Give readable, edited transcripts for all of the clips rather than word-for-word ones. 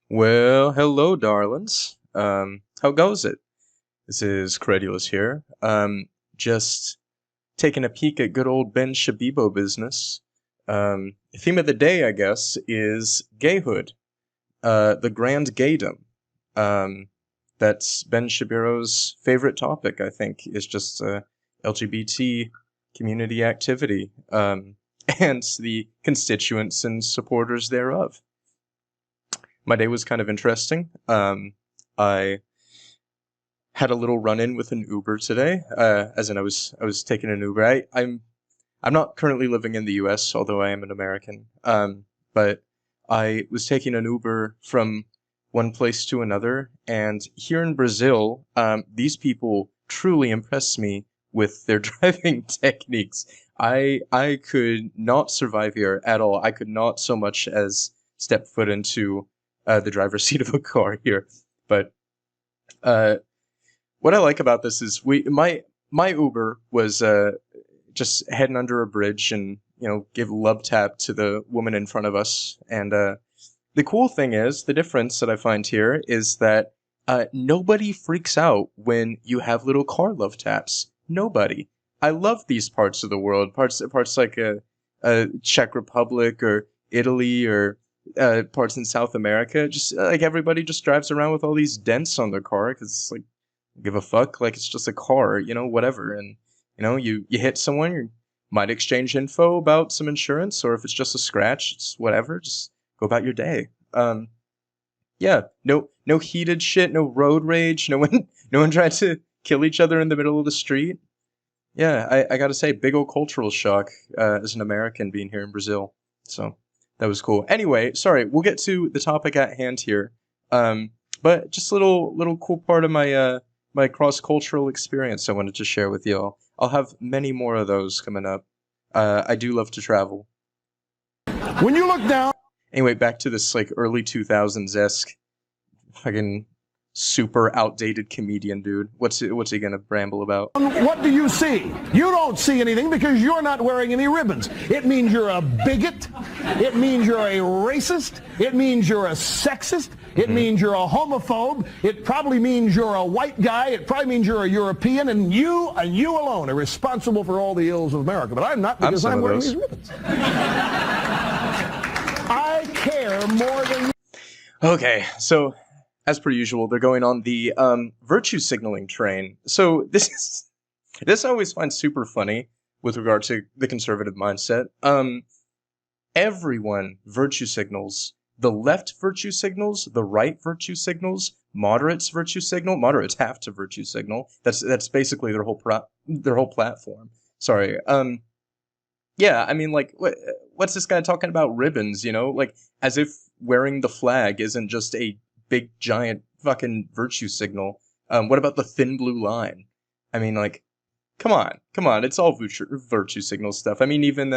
Well, hello, darlings. How goes it? This is Credulous here. Just taking a peek at good old Ben Shabibo business. Theme of the day, I guess, is gayhood. The grand gaydom. Um, that's Ben Shabiro's favorite topic, I think, is just LGBT community activity, and the constituents and supporters thereof. My day was kind of interesting. I had a little run-in with an Uber today. As in, I was taking an Uber. I'm not currently living in the U.S., although I am an American. But I was taking an Uber from one place to another, and here in Brazil, these people truly impress me with their driving techniques. I could not survive here at all. I could not so much as step foot into the driver's seat of a car here. But uh, what I like about this is my Uber was just heading under a bridge and give a love tap to the woman in front of us. And the cool thing is, the difference that I find here is that nobody freaks out when you have little car love taps. Nobody. I love these parts of the world, parts like Czech Republic or Italy or parts in South America. Just like everybody just drives around with all these dents on their car because it's like give a fuck, like it's just a car, whatever. And you hit someone, you might exchange info about some insurance, or if it's just a scratch, it's whatever. Just go about your day. Yeah, no heated shit, no road rage, no one no one tried to kill each other in the middle of the street. Yeah, I gotta say, big old cultural shock as an American being here in Brazil. So that was cool. Anyway, sorry, we'll get to the topic at hand here. But just a little cool part of my cross cultural experience I wanted to share with y'all. I'll have many more of those coming up. I do love to travel. When you look down, Anyway, back to this like early 2000s esque fucking super outdated comedian dude. What's he gonna bramble about? what do you see? You don't see anything because you're not wearing any ribbons. It means you're a bigot. It means you're a racist. It means you're a sexist. It means you're a homophobe. It probably means you're a white guy. It probably means you're a European, and you alone are responsible for all the ills of America. But I'm not, because I'm wearing these ribbons. I care more than you. Okay, so as per usual, they're going on the virtue signaling train. So this I always find super funny with regard to the conservative mindset. Everyone virtue signals. The left virtue signals, the right virtue signals, moderates virtue signal. Moderates have to virtue signal. That's basically their whole platform. Sorry. Yeah, I mean, like, what's this guy talking about ribbons? Like as if wearing the flag isn't just a big giant fucking virtue signal. What about the thin blue line? I mean, like, come on, it's all virtue signal stuff. I mean, even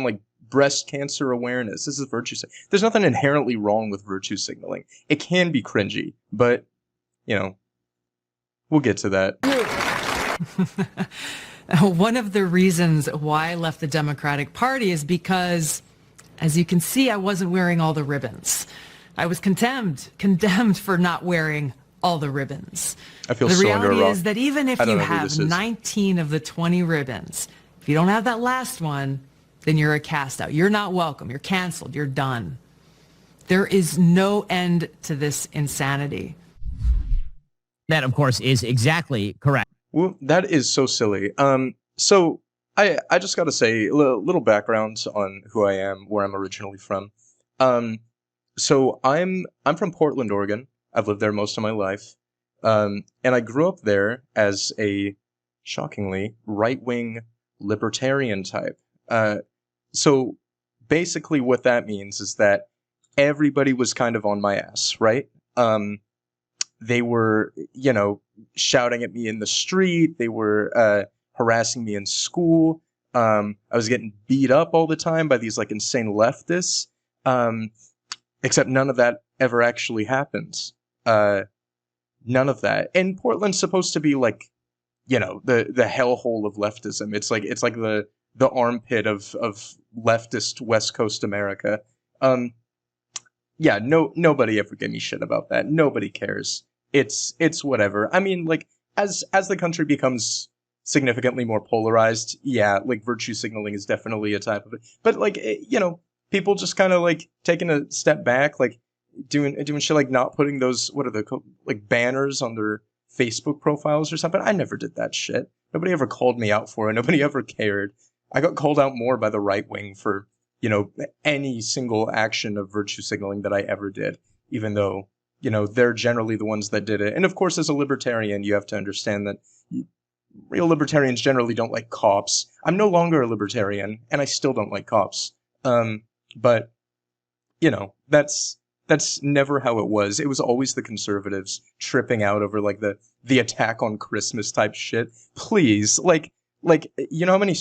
like breast cancer awareness. This is virtue. There's nothing inherently wrong with virtue signaling. It can be cringy, but we'll get to that. One of the reasons why I left the Democratic Party is because, as you can see, I wasn't wearing all the ribbons. I was condemned for not wearing all the ribbons. I feel the so under a reality rock. is that even if I don't you know who have this is. 19 of the 20 ribbons, if you don't have that last one, then you're a cast out. You're not welcome. You're canceled. You're done. There is no end to this insanity. That, of course, is exactly correct. Well, that is so silly. So I just got to say a little background on who I am, where I'm originally from. So I'm from Portland, Oregon. I've lived there most of my life. And I grew up there as a shockingly right-wing libertarian type. So basically what that means is that everybody was kind of on my ass, right? They were, shouting at me in the street. They were harassing me in school. I was getting beat up all the time by these like insane leftists. Except none of that ever actually happens. None of that. And Portland's supposed to be like, the hellhole of leftism. It's like the armpit of leftist West Coast America. yeah, nobody ever gave me shit about that. Nobody cares. It's whatever. I mean, like, as the country becomes significantly more polarized, yeah, like, virtue signaling is definitely a type of it. But, like, people just kind of, like, taking a step back, like, doing shit like not putting those, what are like, banners on their Facebook profiles or something. I never did that shit. Nobody ever called me out for it. Nobody ever cared. I got called out more by the right wing for, any single action of virtue signaling that I ever did, even though, they're generally the ones that did it. And of course, as a libertarian, you have to understand that real libertarians generally don't like cops. I'm no longer a libertarian, and I still don't like cops. But, that's never how it was. It was always the conservatives tripping out over, like, the attack on Christmas type shit. Please, like, how many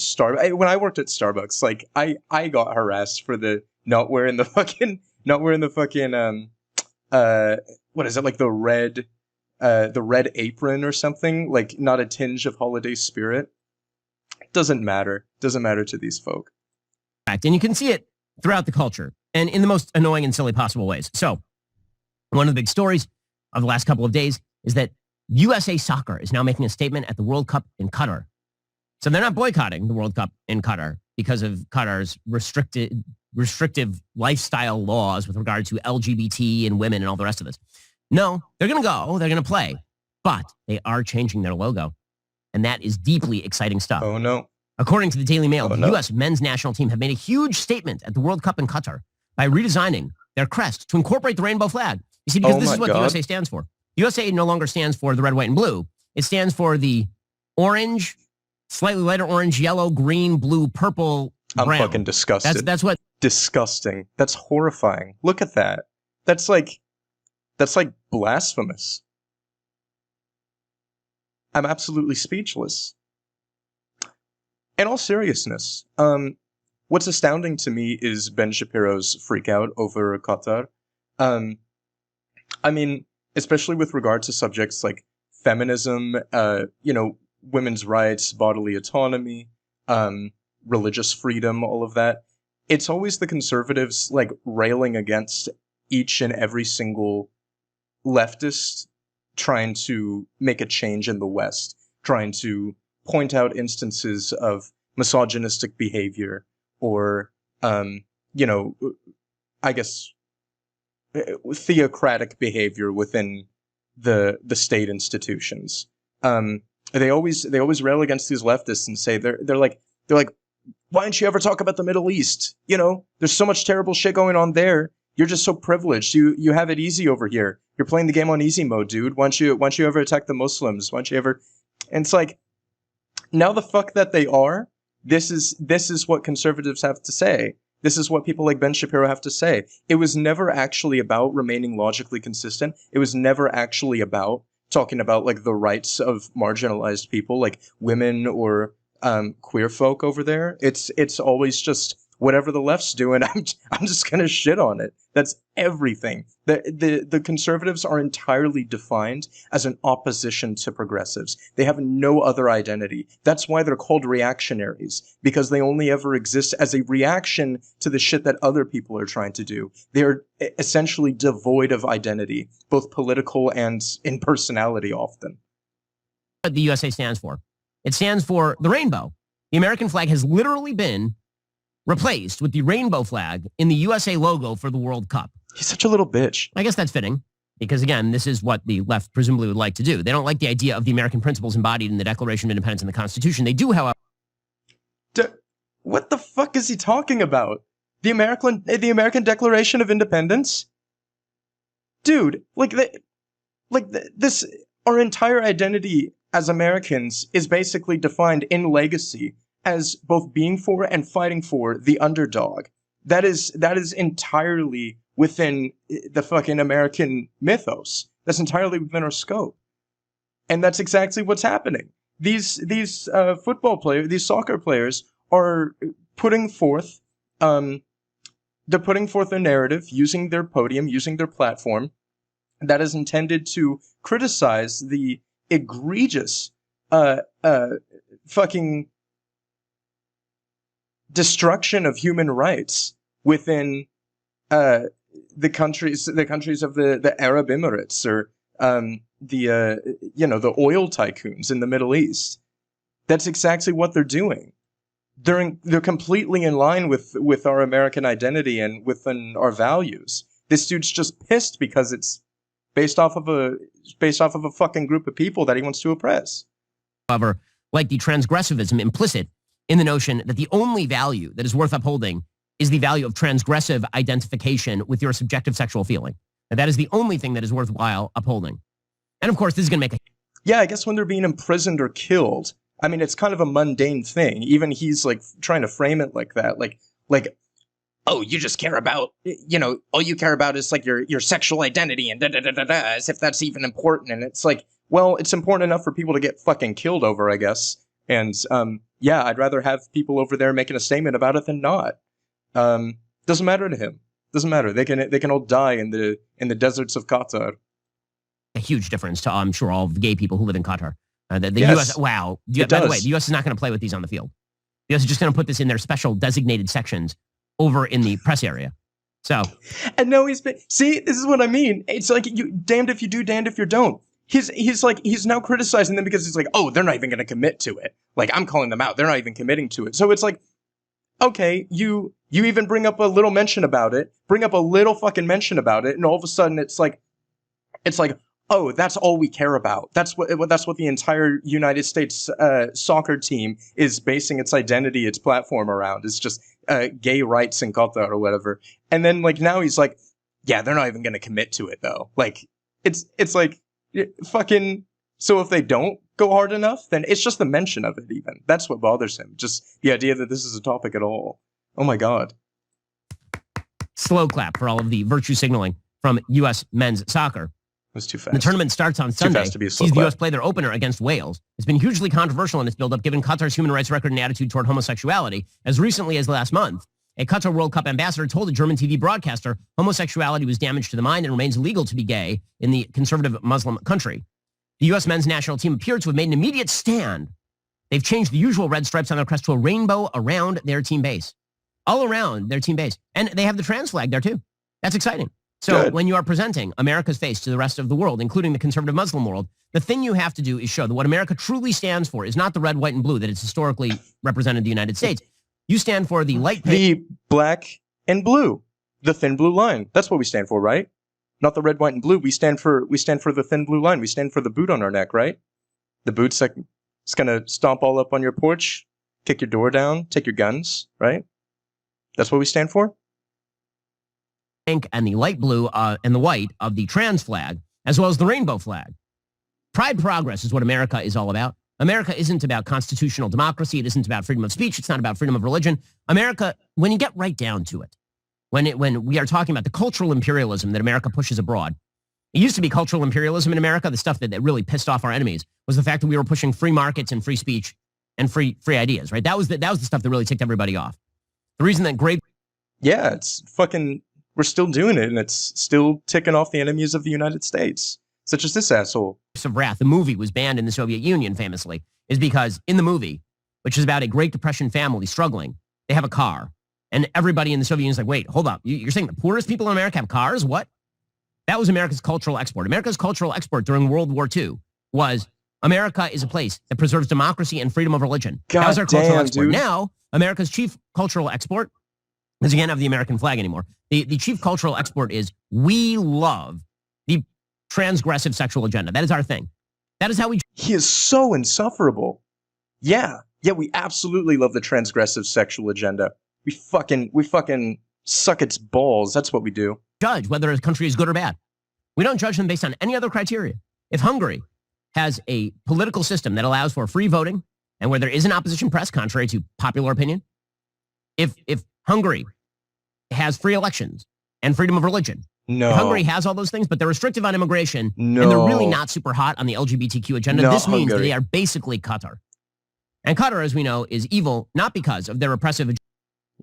when I worked at Starbucks, like, I got harassed for the not wearing the fucking what is it, like, the red apron or something, like, not a tinge of holiday spirit. Doesn't matter to these folk. And you can see it throughout the culture and in the most annoying and silly possible ways. So one of the big stories of the last couple of days is that USA Soccer is now making a statement at the World Cup in Qatar. So they're not boycotting the World Cup in Qatar because of Qatar's restrictive lifestyle laws with regard to LGBT and women and all the rest of this. No, they're going to go. They're going to play. But they are changing their logo. And that is deeply exciting stuff. Oh, no. According to the Daily Mail, the U.S. men's national team have made a huge statement at the World Cup in Qatar by redesigning their crest to incorporate the rainbow flag. You see, because this is what the USA stands for. USA no longer stands for the red, white, and blue. It stands for the orange, slightly lighter orange, yellow, green, blue, purple, brown. I'm fucking disgusted. That's what... Disgusting. That's horrifying. Look at that. That's like blasphemous. I'm absolutely speechless. In all seriousness, what's astounding to me is Ben Shapiro's freak out over Qatar. I mean, especially with regard to subjects like feminism, women's rights, bodily autonomy, religious freedom, all of that. It's always the conservatives, like, railing against each and every single leftist trying to make a change in the West, trying to point out instances of misogynistic behavior or, I guess, theocratic behavior within the state institutions. They always rail against these leftists and say they're like, why don't you ever talk about the Middle East? There's so much terrible shit going on there. You're just so privileged. You have it easy over here. You're playing the game on easy mode, dude. Why don't you ever attack the Muslims? Why don't you ever? And it's like, now the fuck that they are. This is what conservatives have to say. This is what people like Ben Shapiro have to say. It was never actually about remaining logically consistent. It was never actually about talking about, like, the rights of marginalized people, like women or queer folk over there. It's always just whatever the left's doing, I'm just gonna shit on it. That's everything. The conservatives are entirely defined as an opposition to progressives. They have no other identity. That's why they're called reactionaries, because they only ever exist as a reaction to the shit that other people are trying to do. They're essentially devoid of identity, both political and in personality often. What the USA stands for. It stands for the rainbow. The American flag has literally been replaced with the rainbow flag in the USA logo for the World Cup. He's such a little bitch. I guess that's fitting because, again, this is what the left presumably would like to do. They don't like the idea of the American principles embodied in the Declaration of Independence and the Constitution. They do, however... What the fuck is he talking about? The American Declaration of Independence? Dude, this, our entire identity as Americans is basically defined in legacy as both being for and fighting for the underdog. That is entirely within the fucking American mythos. That's entirely within our scope. And that's exactly what's happening. These football players, these soccer players are putting forth, they're putting forth a narrative using their podium, using their platform that is intended to criticize the egregious, fucking destruction of human rights within the countries of the Arab Emirates, or the oil tycoons in the Middle East. That's exactly what they're doing. They're completely in line with our American identity and within our values. This dude's just pissed because it's based off of a fucking group of people that he wants to oppress. However, like the transgressivism implicit in the notion that the only value that is worth upholding is the value of transgressive identification with your subjective sexual feeling. And that is the only thing that is worthwhile upholding. And of course, this is going to make a... Yeah, I guess when they're being imprisoned or killed, I mean, it's kind of a mundane thing. Even he's like trying to frame it like that. Like, oh, you just care about, all you care about is like your sexual identity and da-da-da-da-da, as if that's even important. And it's like, well, it's important enough for people to get fucking killed over, I guess. And, yeah, I'd rather have people over there making a statement about it than not. Doesn't matter to him. Doesn't matter. They can all die in the deserts of Qatar. A huge difference to, I'm sure, all of the gay people who live in Qatar. The Yes, U.S., wow. By the way, the U.S. is not going to play with these on the field. The U.S. is just going to put this in their special designated sections over in the press area. So, and no, see, this is what I mean. It's like you damned if you do, damned if you don't. He's now criticizing them because he's like, oh, they're not even going to commit to it. Like, I'm calling them out. They're not even committing to it. So it's like, okay, you even bring up a little mention about it, bring up a little fucking mention about it, and all of a sudden it's like, oh, that's all we care about. That's what the entire United States soccer team is basing its identity, its platform around. It's just gay rights in Qatar or whatever. And then like now he's like, yeah, they're not even going to commit to it though. Like it's like fucking. So if they don't go hard enough, then it's just the mention of it. Even that's what bothers him. Just the idea that this is a topic at all. Oh my God. Slow clap for all of the virtue signaling from U.S. men's soccer. It was too fast. The tournament starts on Sunday. Too fast to be a slow Sees the clap. U.S. play their opener against Wales. It's been hugely controversial in its build-up, given Qatar's human rights record and attitude toward homosexuality. As recently as last month, a Qatar World Cup ambassador told a German TV broadcaster homosexuality was damage to the mind and remains illegal to be gay in the conservative Muslim country. The U.S. men's national team appeared to have made an immediate stand. They've changed the usual red stripes on their crest to a rainbow around their team base. All around their team base. And they have the trans flag there, too. That's exciting. So Good. when you are presenting America's face to the rest of the world, including the conservative Muslim world, the thing you have to do is show that what America truly stands for is not the red, white, and blue that it's historically represented the United States. You stand for the light... The black and blue. The thin blue line. That's what we stand for, right? Not the red, white, and blue. We stand for the thin blue line. We stand for the boot on our neck, right? The boot's like, it's gonna stomp all up on your porch, kick your door down, take your guns, right? That's what we stand for? Pink and the light blue and the white of the trans flag, as well as the rainbow flag. Pride progress is what America is all about. America isn't about constitutional democracy. It isn't about freedom of speech. It's not about freedom of religion. America, when you get right down to it, when we are talking about the cultural imperialism that America pushes abroad, it used to be cultural imperialism in America. The stuff that really pissed off our enemies was the fact that we were pushing free markets and free speech and free ideas, right? That was the stuff that really ticked everybody off. The reason that Yeah, it's fucking... We're still doing it, and it's still ticking off the enemies of the United States, such as this asshole. of Wrath, the movie, was banned in the Soviet Union famously, is because in the movie, which is about a Great Depression family struggling, they have a car. And everybody in the Soviet Union is like, wait, hold up. You're saying the poorest people in America have cars? What? That was America's cultural export. America's cultural export during World War II was America is a place that preserves democracy and freedom of religion. That was our cultural export. Dude. Now, America's chief cultural export, because you can't have the American flag anymore. The chief cultural export is we love the transgressive sexual agenda. That is our thing. That is how we... He is so insufferable. Yeah, we absolutely love the transgressive sexual agenda. We fucking suck its balls. That's what we do. Judge whether a country is good or bad. We don't judge them based on any other criteria. If Hungary has a political system that allows for free voting and where there is an opposition press, contrary to popular opinion, if Hungary has free elections and freedom of religion, No. if Hungary has all those things, but they're restrictive on immigration, No. and they're really not super hot on the LGBTQ agenda, Not this means that Hungary. they are basically Qatar. And Qatar, as we know, is evil not because of their oppressive agenda.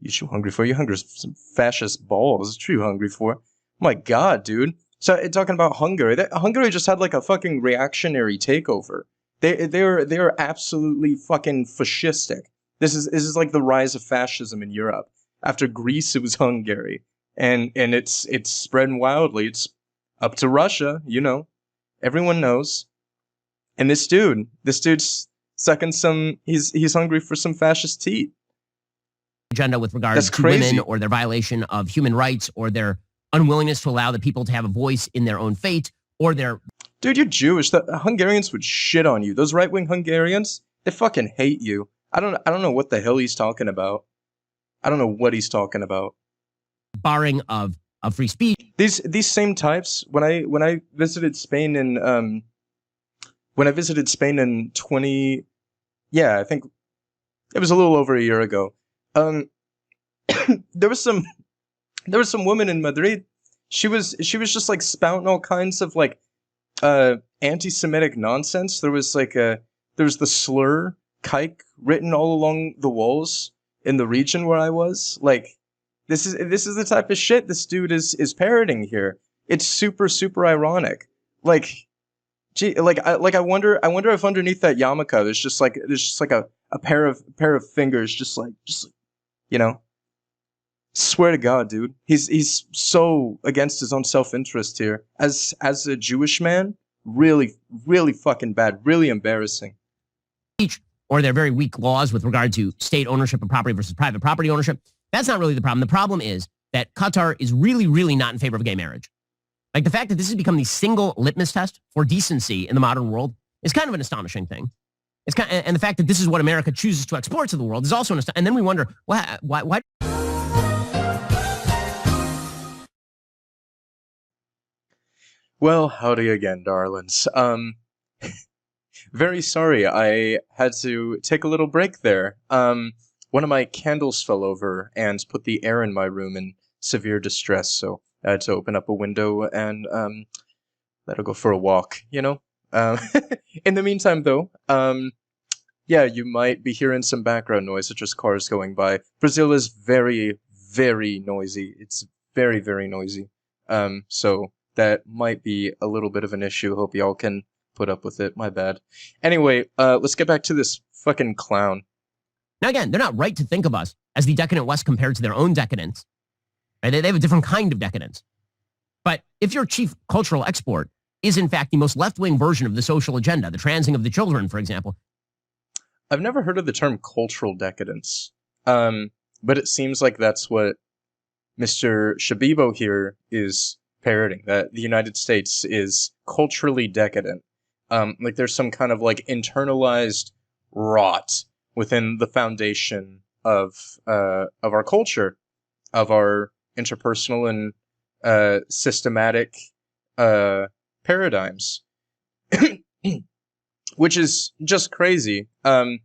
You hungry for? You hungry for some fascist balls. That's what you hungry for. My God, dude. So talking about Hungary, Hungary just had like a fucking reactionary takeover. They are absolutely fucking fascistic. This is like the rise of fascism in Europe. After Greece, it was Hungary, and it's spreading wildly. It's up to Russia, you know. Everyone knows. And this dude's sucking some. He's hungry for some fascist teat. Agenda with regard That's to crazy. women or their violation of human rights or their unwillingness to allow the people to have a voice in their own fate or their... Dude, you're Jewish. The Hungarians would shit on you. Those right-wing Hungarians, they fucking hate you. I don't know what the hell he's talking about. I don't know what he's talking about. barring of free speech. These same types, when I visited Spain in 20, I think it was a little over a year ago. There was some woman in Madrid. She was just like spouting all kinds of like anti-Semitic nonsense. There was the slur kike written all along the walls in the region where I was. Like, this is the type of shit this dude is parroting here. It's super, super ironic. Like, gee, I wonder if underneath that yarmulke there's just like a pair of fingers, just like you know. Swear to God, dude, he's so against his own self-interest here. As a Jewish man, really, really fucking bad, really embarrassing. Or their very weak laws with regard to state ownership of property versus private property ownership. That's not really the problem. The problem is that Qatar is really, really not in favor of gay marriage. Like, the fact that this has become the single litmus test for decency in the modern world is kind of an astonishing thing. And the fact that this is what America chooses to export to the world is also an astonishing. And then we wonder, why? Well, howdy again, darlings. Very sorry, I had to take a little break there. One of my candles fell over and put the air in my room in severe distress, so I had to open up a window and let her go for a walk, you know? In the meantime, though, yeah, you might be hearing some background noise, such as cars going by. Brazil is very, very noisy. It's very, very noisy. So that might be a little bit of an issue. Hope y'all can put up with it. My bad. Anyway, let's get back to this fucking clown. Now, again, they're not right to think of us as the decadent West compared to their own decadence. Right? They have a different kind of decadence. But if your chief cultural export is, in fact, the most left-wing version of the social agenda, the transing of the children, for example. I've never heard of the term cultural decadence, but it seems like that's what Mr. Shapiro here is parroting, that the United States is culturally decadent. Like there's some kind of like internalized rot within the foundation of our culture, of our interpersonal and systematic paradigms, which is just crazy. The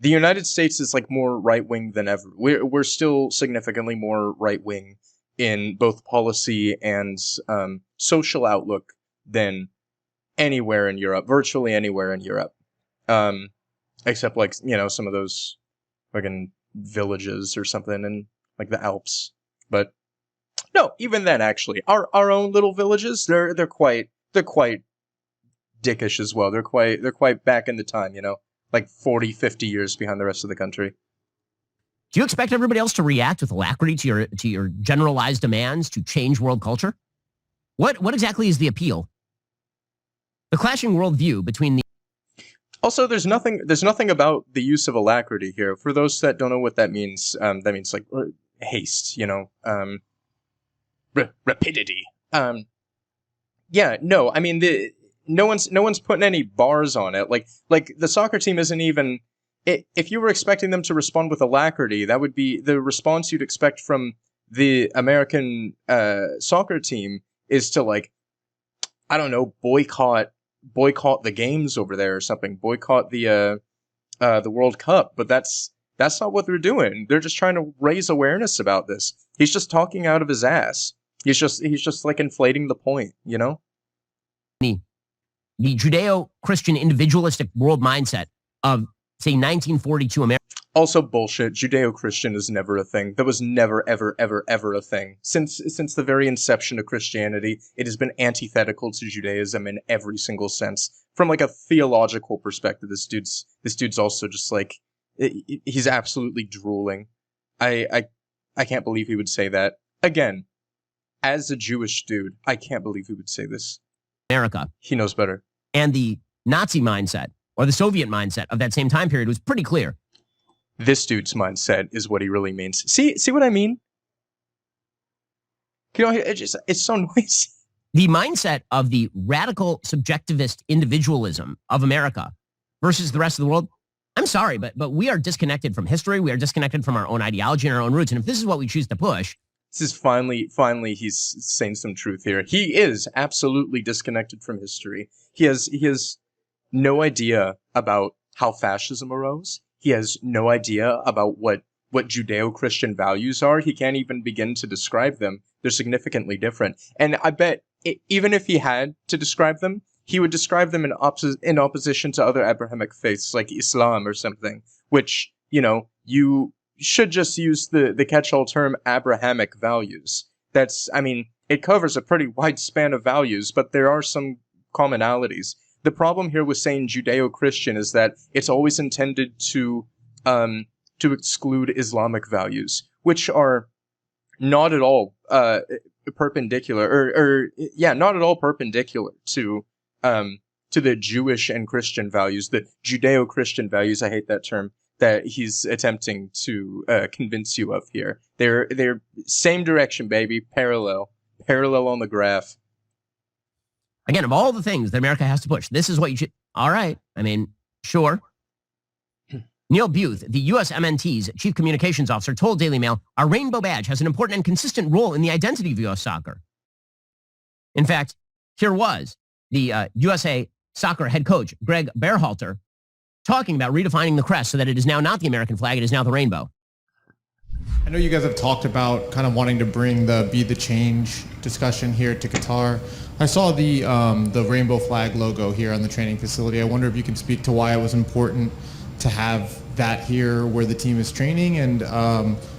United States is like more right wing than ever. We're still significantly more right wing in both policy and social outlook than anywhere in Europe, virtually anywhere in Europe. Except like, you know, some of those fucking villages or something in like the Alps. But no, even then actually, our own little villages, they're quite dickish as well. They're quite back in the time, you know, like 40, 50 years behind the rest of the country. Do you expect everybody else to react with alacrity to your generalized demands to change world culture? What exactly is the appeal? The clashing worldview between the... Also, there's nothing about the use of alacrity here. For those that don't know what that means like haste, you know, rapidity. Yeah, no, I mean no one's putting any bars on it. Like the soccer team isn't even. If you were expecting them to respond with alacrity, that would be the response you'd expect from the American soccer team is to, like, I don't know, boycott the games over there or something, boycott the World Cup. But that's not what they're doing. They're just trying to raise awareness about this. He's just talking out of his ass. He's just like inflating the point, you know? The Judeo-Christian individualistic world mindset of, say, 1942 America. Also bullshit. Judeo-Christian is never a thing. That was never, ever, ever, ever a thing. Since the very inception of Christianity, it has been antithetical to Judaism in every single sense. From like a theological perspective, this dude's also just like, he's absolutely drooling. I can't believe he would say that. Again, as a Jewish dude, I can't believe he would say this. America. He knows better. And the Nazi mindset or the Soviet mindset of that same time period was pretty clear. This dude's mindset is what he really means. See what I mean? You know, it's so noisy. The mindset of the radical subjectivist individualism of America versus the rest of the world, I'm sorry, but we are disconnected from history. We are disconnected from our own ideology and our own roots. And if this is what we choose to push, this is finally he's saying some truth here. He is absolutely disconnected from history. He has no idea about how fascism arose. He has no idea about what Judeo-Christian values are. He can't even begin to describe them. They're significantly different. And I bet even if he had to describe them, he would describe them in opposition to other Abrahamic faiths like Islam or something, which, you know, you should just use the catch-all term Abrahamic values. It covers a pretty wide span of values, but there are some commonalities. The problem here with saying Judeo-Christian is that it's always intended to exclude Islamic values, which are not at all perpendicular, not at all perpendicular to the Jewish and Christian values, the Judeo-Christian values. I hate that term that he's attempting to convince you of here. They're same direction, baby, parallel on the graph. Again, of all the things that America has to push, this is what you should. All right. I mean, sure. Neil Buth, the U.S. MNT's chief communications officer, told Daily Mail, our rainbow badge has an important and consistent role in the identity of U.S. soccer. In fact, here was the USA soccer head coach, Greg Berhalter, talking about redefining the crest so that it is now not the American flag, it is now the rainbow. I know you guys have talked about kind of wanting to bring the Be the Change discussion here to Qatar. I saw the rainbow flag logo here on the training facility. I wonder if you can speak to why it was important to have that here where the team is training, and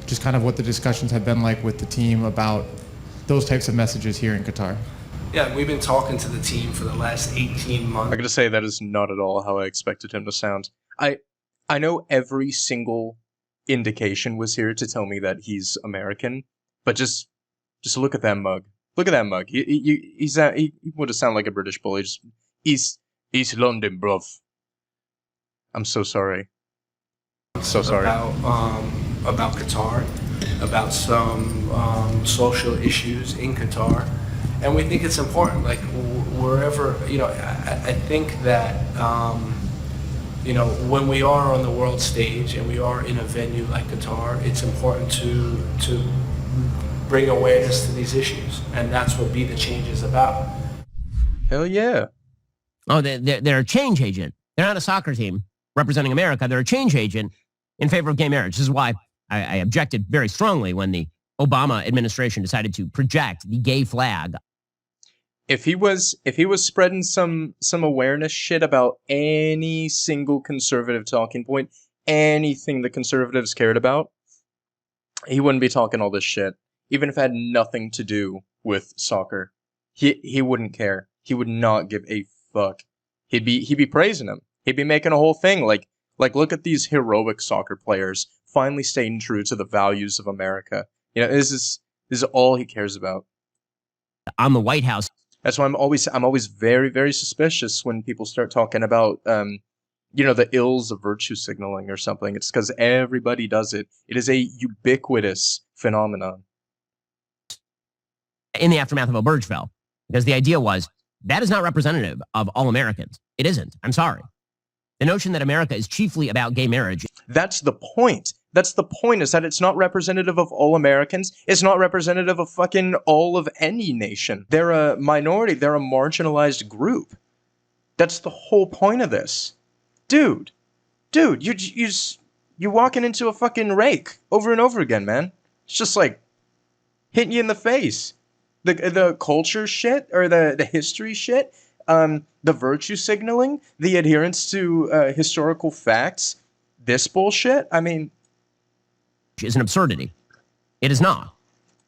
just kind of what the discussions have been like with the team about those types of messages here in Qatar. Yeah, we've been talking to the team for the last 18 months. I gotta say, that is not at all how I expected him to sound. I know every single indication was here to tell me that he's American, but just look at that mug. Look at that mug. He would have sounded like a British bully. East London, bruv. I'm so sorry. So sorry. About Qatar, about some social issues in Qatar, and we think it's important. Like wherever, I think that when we are on the world stage and we are in a venue like Qatar, it's important to bring awareness to these issues, and that's what Be the Change is about. Hell yeah. Oh, they're a change agent. They're not a soccer team representing America. They're a change agent in favor of gay marriage. This is why I objected very strongly when the Obama administration decided to project the gay flag. If he was spreading some awareness shit about any single conservative talking point, anything the conservatives cared about, he wouldn't be talking all this shit. Even if it had nothing to do with soccer, he wouldn't care. He would not give a fuck. He'd be praising him. He'd be making a whole thing like look at these heroic soccer players finally staying true to the values of America. This is all he cares about. On the White House. That's why I'm always very, very suspicious when people start talking about the ills of virtue signaling or something. It's because everybody does it. It is a ubiquitous phenomenon. In the aftermath of Obergefell, because the idea was that is not representative of all Americans. It isn't. I'm sorry. The notion that America is chiefly about gay marriage. That's the point. That's the point, is that it's not representative of all Americans. It's not representative of fucking all of any nation. They're a minority. They're a marginalized group. That's the whole point of this. Dude, you're walking into a fucking rake over and over again, man. It's just like hitting you in the face. The culture shit, or the history shit, the virtue signaling, the adherence to historical facts, this bullshit, is an absurdity. It is not.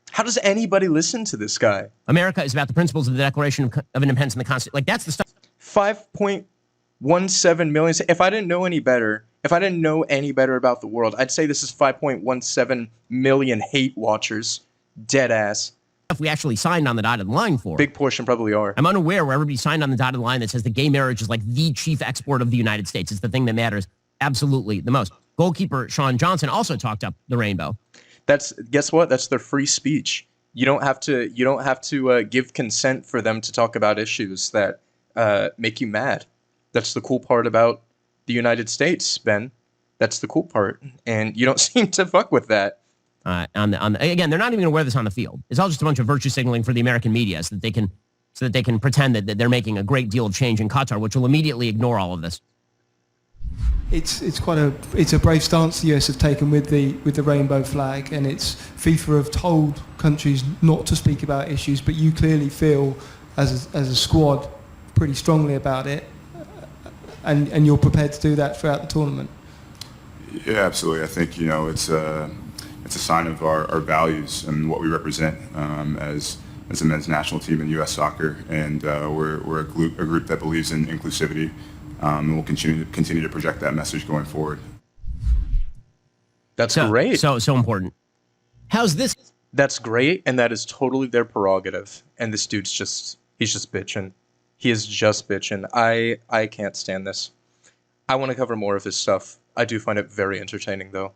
How does anybody listen to this guy? America is about the principles of the Declaration of Independence and the Constitution. Like, that's the stuff. 5.17 million. If I didn't know any better about the world, I'd say this is 5.17 million hate watchers. Dead ass. we actually signed on the dotted line for. Big portion probably are. I'm unaware where everybody signed on the dotted line that says that gay marriage is like the chief export of the United States. It's the thing that matters absolutely the most. Goalkeeper Sean Johnson also talked up the rainbow. Guess what? That's their free speech. You don't have to give consent for them to talk about issues that make you mad. That's the cool part about the United States, Ben. That's the cool part, and you don't seem to fuck with that. Again, they're not even going to wear this on the field. It's all just a bunch of virtue signaling for the American media so that they can pretend that they're making a great deal of change in Qatar, which will immediately ignore all of this. It's a brave stance the US have taken with the rainbow flag, and it's FIFA have told countries not to speak about issues, but you clearly feel as a squad pretty strongly about it, and you're prepared to do that throughout the tournament. Yeah, absolutely. I think it's a sign of our values and what we represent as a men's national team in U.S. soccer, and we're a group that believes in inclusivity, and we'll continue to project that message going forward. That's great. So important. How's this? That's great, and that is totally their prerogative. And this dude's he's just bitching. He is just bitching. I can't stand this. I want to cover more of his stuff. I do find it very entertaining, though.